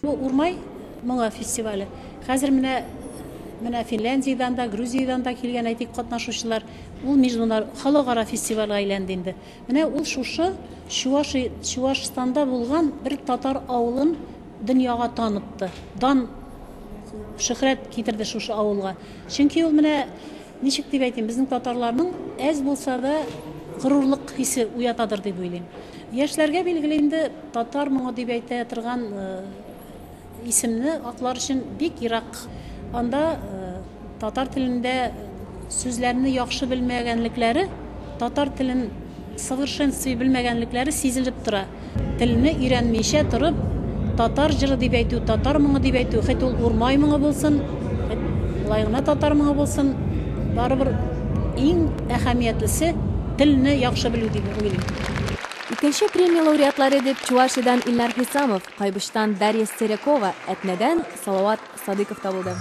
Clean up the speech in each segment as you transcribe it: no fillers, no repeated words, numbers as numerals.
Урмай моңа фестивале. Хәзер менә Финляндиядан да, Грузиядан да килгән әйтик катнашучылар. Ул международный халыкара фестивальгә әйләнде инде. Менә ул шушы Чувашстанда булган бер татар авылын дөньяга танытты. Шөһрәт китерде шушы авылга. Чөнки ул менә ничек дип әйтим, безнең татарларның әз булса да горурлык хисе уятадыр дип уйлыйм. Яшьләргә билгеле инде татар моңа дип әйтә торган исемне аклар өчен бик ерак. Анда татар телендә сүзләрне яхшы белмәгәнлекләре, татар телен совершенстве белмәгәнлекләре сизелеп тора. Телне өйрәнмичә торып, татар җыры дип әйтү, татар моңы дип әйтү, хәтта ул урмай моңы булсын, лайгына татар моңы булсын, барыбер иң әһәмиятлесе телне яхшы белү дип уйлыйм. Икенче премия лауреатлары дип Чувашиядән Илнар Хисамов, Кайбыштан Дарья Стерякова, Әтнәдән Салават Садыков табылды.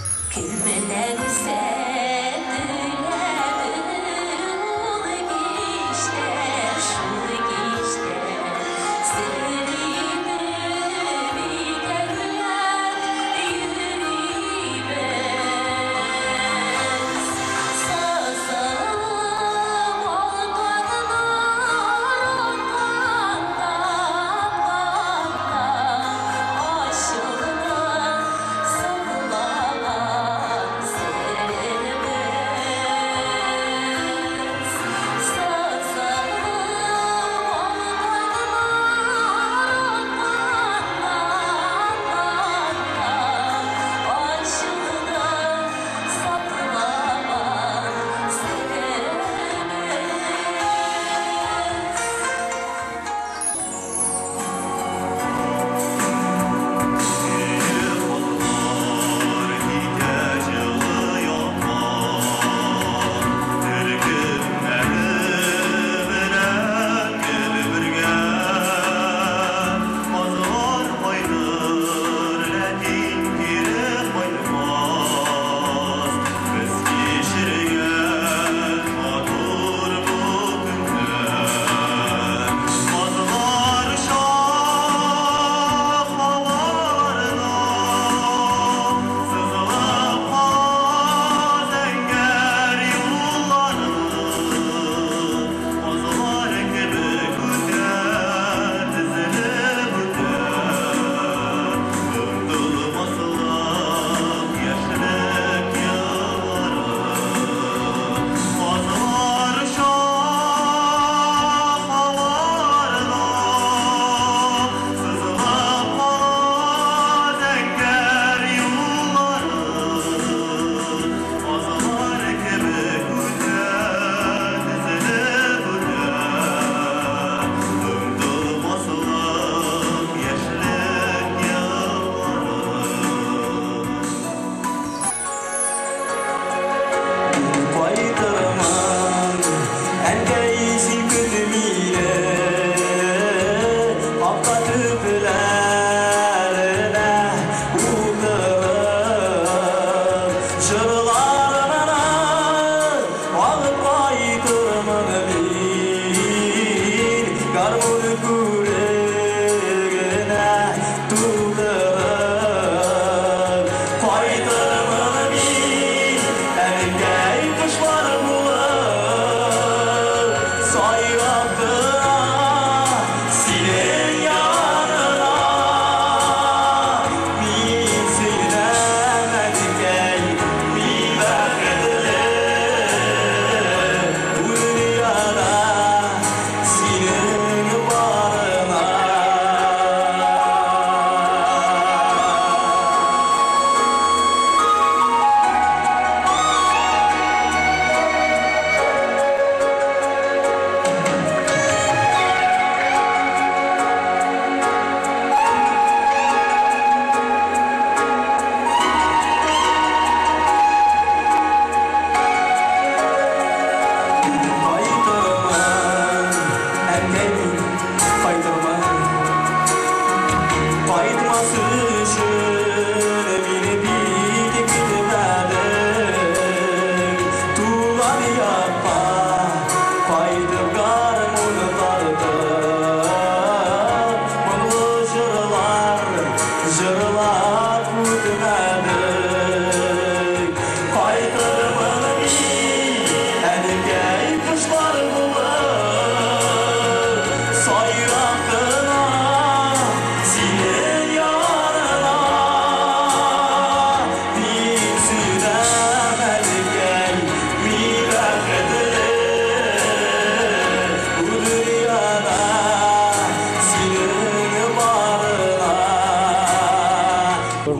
Jaralar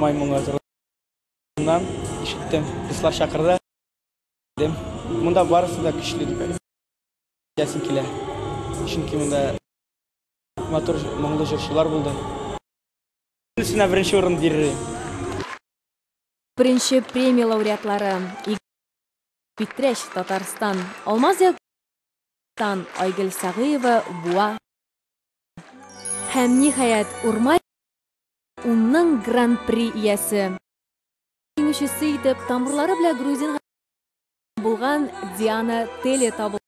Urmay мұңғазырынан işittim. Kızlar şakırdı. Мұнда барысы да күшілі деп айтып. Ясын келе. Çünkü мұнда мотор мұңлы жүршілер болды. Үстіне бірінші орын берер. Бірінші премия лауреатлары Петреш, Татарстан, Алмазия, Айгөл Сағиева, Буа. Һәм ниһаят Урмай уның гран-при иясе. Еңүчесе итеп тамырлары белән грузин булган Диана Теле табылды.